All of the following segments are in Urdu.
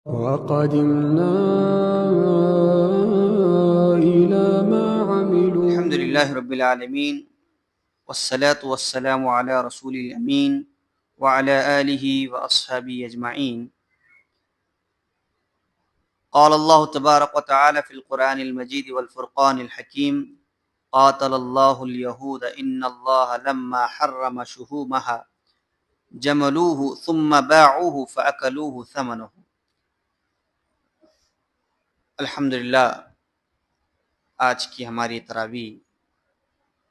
وقدمنا إلى ما عملوا. الحمد لله رب العالمين والصلاة والسلام على رسول الأمين وعلى آله وأصحابه أجمعين. قال الله تبارك وتعالى في القرآن المجيد والفرقان الحكيم: قاتل الله اليهود إن الله لما حرم شحومها جملوه ثم باعوه فأكلوه ثمنه. الحمدللہ آج کی ہماری تراویح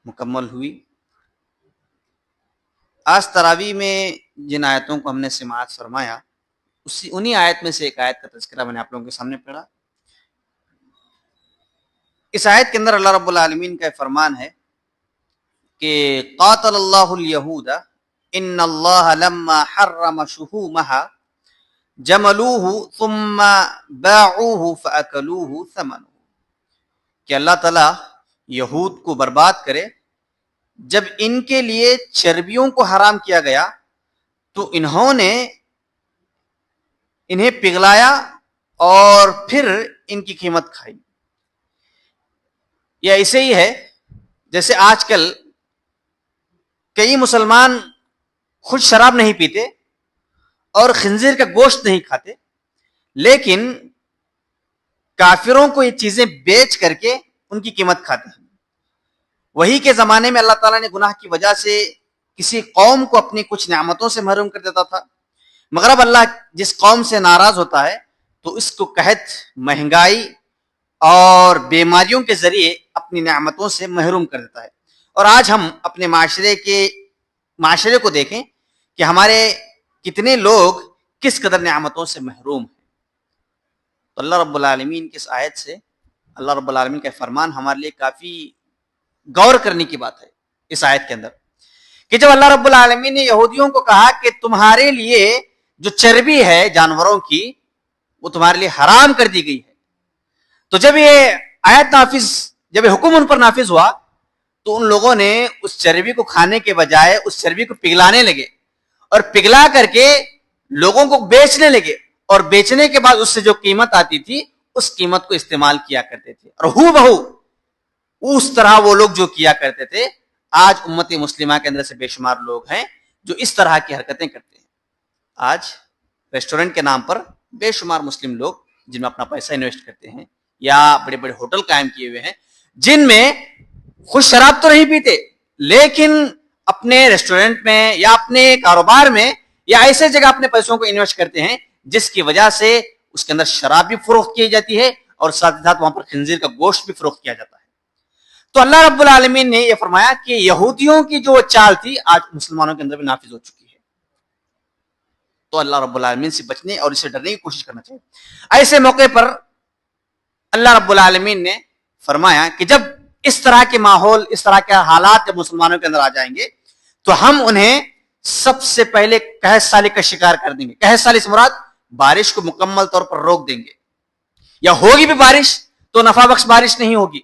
مکمل ہوئی. آج تراویح میں جن آیتوں کو ہم نے سماعت فرمایا انہی آیت میں سے ایک آیت کا تذکرہ میں نے آپ لوگوں کے سامنے پڑھا. اس آیت کے اندر اللہ رب العالمین کا فرمان ہے کہ قاتل اللہ الیہود ان اللہ لما حرم شحومها جملوه ثم باعوه فاکلوه ثمنه، کہ اللہ تعالیٰ یہود کو برباد کرے جب ان کے لیے چربیوں کو حرام کیا گیا تو انہوں نے انہیں پگھلایا اور پھر ان کی قیمت کھائی. یا ایسے ہی ہے جیسے آج کل کئی مسلمان خود شراب نہیں پیتے اور خنزیر کا گوشت نہیں کھاتے، لیکن کافروں کو یہ چیزیں بیچ کر کے ان کی قیمت کھاتے ہیں. وہی کے زمانے میں اللہ تعالیٰ نے گناہ کی وجہ سے کسی قوم کو اپنی کچھ نعمتوں سے محروم کر دیتا تھا، مگر اب اللہ جس قوم سے ناراض ہوتا ہے تو اس کو قحط، مہنگائی اور بیماریوں کے ذریعے اپنی نعمتوں سے محروم کر دیتا ہے. اور آج ہم اپنے معاشرے کو دیکھیں کہ ہمارے کتنے لوگ کس قدر نعمتوں سے محروم ہیں. تو اللہ رب العالمین کی اس آیت سے اللہ رب العالمین کا فرمان ہمارے لیے کافی غور کرنے کی بات ہے اس آیت کے اندر، کہ جب اللہ رب العالمین نے یہودیوں کو کہا کہ تمہارے لیے جو چربی ہے جانوروں کی وہ تمہارے لیے حرام کر دی گئی ہے، تو جب یہ آیت جب یہ حکم ان پر نافذ ہوا تو ان لوگوں نے اس چربی کو کھانے کے بجائے اس چربی کو پگھلانے لگے اور پگھلا کر کے لوگوں کو بیچنے لگے، اور بیچنے کے بعد اس سے جو قیمت آتی تھی اس قیمت کو استعمال کیا کرتے تھے. اور ہو بہو اس طرح وہ لوگ جو کیا کرتے تھے آج امت مسلمہ کے اندر سے بے شمار لوگ ہیں جو اس طرح کی حرکتیں کرتے ہیں. آج ریسٹورنٹ کے نام پر بے شمار مسلم لوگ جن میں اپنا پیسہ انویسٹ کرتے ہیں یا بڑے بڑے ہوٹل قائم کیے ہوئے ہیں جن میں خود شراب تو نہیں پیتے لیکن اپنے ریسٹورنٹ میں یا اپنے کاروبار میں یا ایسے جگہ اپنے پیسوں کو انویسٹ کرتے ہیں جس کی وجہ سے اس کے اندر شراب بھی فروخت کی جاتی ہے اور ساتھ ہی ساتھ وہاں پر خنزیر کا گوشت بھی فروخت کیا جاتا ہے. تو اللہ رب العالمین نے یہ فرمایا کہ یہودیوں کی جو چال تھی آج مسلمانوں کے اندر بھی نافذ ہو چکی ہے. تو اللہ رب العالمین سے بچنے اور اسے ڈرنے کی کوشش کرنا چاہیے. ایسے موقع پر اللہ رب العالمین نے فرمایا کہ جب اس طرح کے ماحول، اس طرح کے حالات جب مسلمانوں کے اندر آ جائیں گے تو ہم انہیں سب سے پہلے قحط سالی کا شکار کر دیں گے. قحط سالی سے مراد بارش کو مکمل طور پر روک دیں گے، یا ہوگی بھی بارش تو نفع بخش بارش نہیں ہوگی،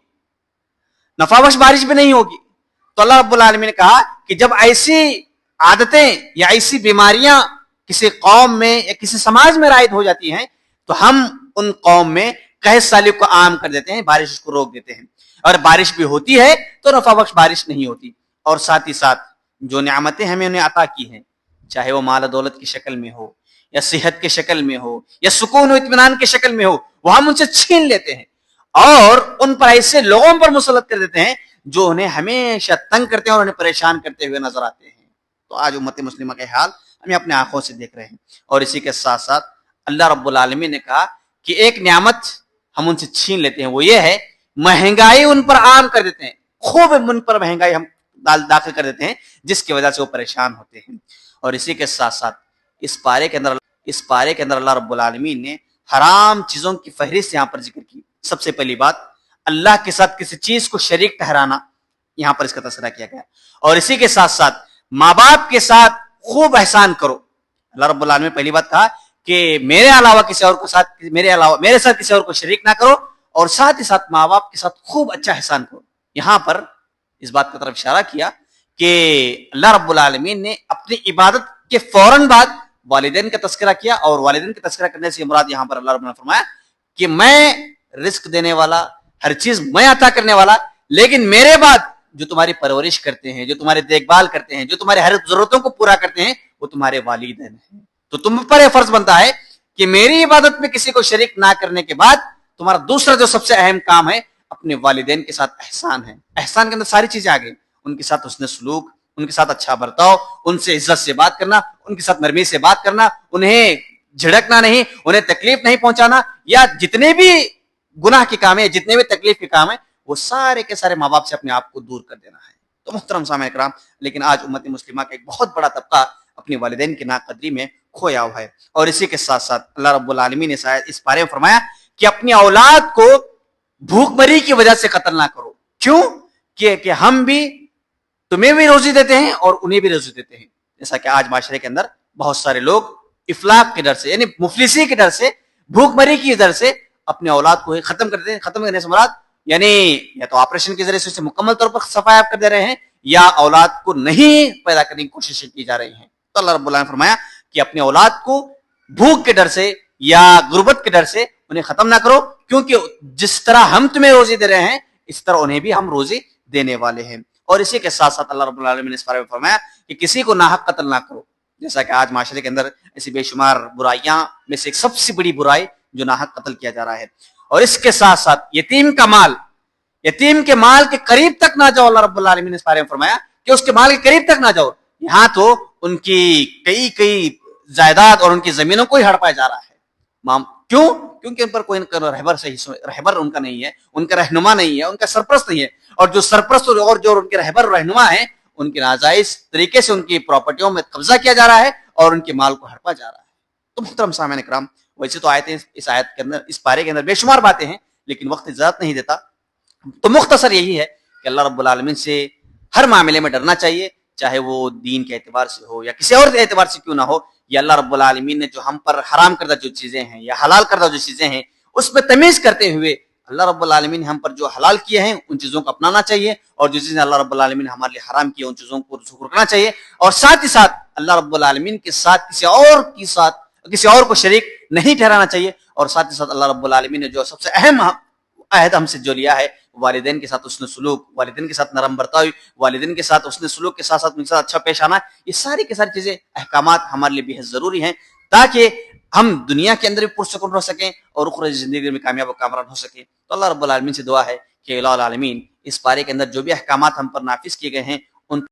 نفع بخش بارش بھی نہیں ہوگی. تو اللہ رب العالمین نے کہا کہ جب ایسی عادتیں یا ایسی بیماریاں کسی قوم میں یا کسی سماج میں رائج ہو جاتی ہیں تو ہم ان قوم میں قحط سالی کو عام کر دیتے ہیں، بارش کو روک دیتے ہیں. اور بارش بھی ہوتی ہے تو نفع بخش بارش نہیں ہوتی. اور ساتھ ہی ساتھ جو نعمتیں ہمیں انہیں عطا کی ہیں، چاہے وہ مال و دولت کی شکل میں ہو یا صحت کی شکل میں ہو یا سکون و اطمینان کی شکل میں ہو، وہ ہم ان سے چھین لیتے ہیں اور ان پر ایسے لوگوں پر مسلط کر دیتے ہیں جو انہیں ہمیشہ تنگ کرتے ہیں اور انہیں پریشان کرتے ہوئے نظر آتے ہیں. تو آج امت مسلمہ کا حال ہمیں اپنے آنکھوں سے دیکھ رہے ہیں. اور اسی کے ساتھ ساتھ اللہ رب العالمین نے کہا کہ ایک نعمت ہم ان سے چھین لیتے ہیں، وہ یہ ہے مہنگائی ان پر عام کر دیتے ہیں. خوب ان پر مہنگائی ہم داخل کر دیتے ہیں جس کی وجہ سے وہ پریشان ہوتے ہیں. اور اسی کے ساتھ ساتھ اس پارے کے اندر اللہ رب العالمین نے حرام چیزوں کی فہرست یہاں پر ذکر کی. سب سے پہلی بات اللہ کے ساتھ کسی چیز کو شریک ٹھہرانا، یہاں پر اس کا تذکرہ کیا گیا. اور اسی کے ساتھ ساتھ ماں باپ کے ساتھ خوب احسان کرو. اللہ رب العالمین نے پہلی بات کہا کہ میرے ساتھ کسی اور کو شریک نہ کرو، اور ساتھ ہی ساتھ ماں باپ کے ساتھ خوب اچھا احسان کرو. یہاں پر اس بات کی طرف اشارہ کیا کہ اللہ رب العالمین نے اپنی عبادت کے فوراً بعد والدین کا تذکرہ کیا, اور والدین کا تذکرہ کرنے سے مراد یہاں پر اللہ رب نے فرمایا کہ میں رزق دینے والا, ہر چیز میں عطا کرنے والا, لیکن میرے بعد جو تمہاری پرورش کرتے ہیں, جو تمہاری دیکھ بھال کرتے ہیں, جو تمہاری ہر ضرورتوں کو پورا کرتے ہیں, وہ تمہارے والدین ہیں. تو تم پر یہ فرض بنتا ہے کہ میری عبادت میں کسی کو شریک نہ کرنے کے بعد تمہارا دوسرا جو سب سے اہم کام ہے اپنے والدین کے ساتھ احسان ہے. احسان کے اندر ساری چیزیں آ گئی, ان کے ساتھ حسن سلوک, ان کے ساتھ اچھا برتاؤ, ان سے عزت سے بات کرنا, ان کے ساتھ نرمی سے بات کرنا, انہیں جھڑکنا نہیں, انہیں تکلیف نہیں پہنچانا, یا جتنے بھی گناہ کے کام ہیں, جتنے بھی تکلیف کے کام ہیں, وہ سارے کے سارے ماں باپ سے اپنے آپ کو دور کر دینا ہے. تو محترم سامعین کرام, لیکن آج امت مسلمہ کا ایک بہت بڑا طبقہ اپنے والدین کی ناقدری میں کھویا ہوا ہے. اور اسی کے ساتھ ساتھ اللہ رب العالمین نے اس بارے میں فرمایا کہ اپنی اولاد کو بھوک مری کی وجہ سے قتل نہ کرو. کیوں؟ کہ ہم بھی تمہیں بھی روزی دیتے ہیں اور انہیں بھی روزی دیتے ہیں. جیسا کہ آج معاشرے کے اندر بہت سارے لوگ افلاق کے ڈر سے, یعنی مفلسی کے ڈر سے, بھوک مری کی ڈر سے اپنے اولاد کو ختم کر دیتے ہیں. ختم کرنے سے مراد یعنی یا تو آپریشن کے ذریعے سے اسے مکمل طور پر صفائی کر دے رہے ہیں, یا اولاد کو نہیں پیدا کرنے کی کوشش کی جا رہی ہیں. تو اللہ رب العالمین نے فرمایا کہ اپنے اولاد کو بھوک کے ڈر سے یا غربت کے ڈر سے انہیں ختم نہ کرو, کیونکہ جس طرح ہم تمہیں روزی دے رہے ہیں اس طرح انہیں بھی ہم روزی دینے والے ہیں. اور اسی کے ساتھ ساتھ اللہ رب العالمین نے اس بارے میں فرمایا کہ کسی کو ناحق قتل نہ کرو. جیسا کہ آج معاشرے کے اندر ایسی بے شمار برائیاں میں سے ایک سب سے بڑی برائی جو ناحق قتل کیا جا رہا ہے. اور اس کے ساتھ ساتھ یتیم کا مال, یتیم کے مال کے قریب تک نہ جاؤ. اللہ رب العالمین نے اس بارے میں فرمایا کہ اس کے مال کے قریب تک نہ جاؤ. یہاں تو ان کی کئی جائیداد اور ان کی زمینوں کو ہی ہڑپایا جا رہا ہے. کیوں؟ کیونکہ ان پر کوئی رہبر ان کا نہیں ہے, ان کا رہنما نہیں ہے, ان کا سرپرست نہیں ہے. اور جو سرپرست اور جو ان کے رہبر رہنما ہیں ان کے ناجائز طریقے سے ان کی پراپرٹیوں میں قبضہ کیا جا رہا ہے اور ان کے مال کو ہڑپا جا رہا ہے. تو محترم سامعین کرام, ویسے تو آیتیں اس آیت کے اندر, اس پارے کے اندر بے شمار باتیں ہیں, لیکن وقت اجازت نہیں دیتا. تو مختصر یہی ہے کہ اللہ رب العالمین سے ہر معاملے میں ڈرنا چاہیے, چاہے وہ دین کے اعتبار سے ہو یا کسی اور اعتبار سے کیوں نہ ہو. یا اللہ رب العالمین نے جو ہم پر حرام کردہ جو چیزیں ہیں یا حلال کردہ جو چیزیں ہیں اس میں تمیز کرتے ہوئے اللہ رب العالمین نے ہم پر جو حلال کیے ہیں ان چیزوں کو اپنانا چاہیے, اور جو چیزیں اللہ رب العالمین نے ہمارے لیے حرام کی ان چیزوں کو رکنا چاہیے. اور ساتھ ہی ساتھ اللہ رب العالمین کے ساتھ کسی اور کو شریک نہیں ٹھہرانا چاہیے. اور ساتھ ہی ساتھ اللہ رب العالمین نے جو سب سے اہم عہد ہم سے جو لیا ہے, والدین کے ساتھ حسن سلوک, والدین کے ساتھ نرم برتاؤ, والدین کے ساتھ حسن سلوک کے ساتھ ساتھ ان کے ساتھ اچھا پیش آنا, یہ ساری کی ساری چیزیں احکامات ہمارے لیے بہت ضروری ہیں تاکہ ہم دنیا کے اندر بھی پرسکون رہ سکیں اور اخروی زندگی میں کامیاب و کامران ہو سکیں. تو اللہ رب العالمین سے دعا ہے کہ الہ العالمین اس پارے کے اندر جو بھی احکامات ہم پر نافذ کیے گئے ہیں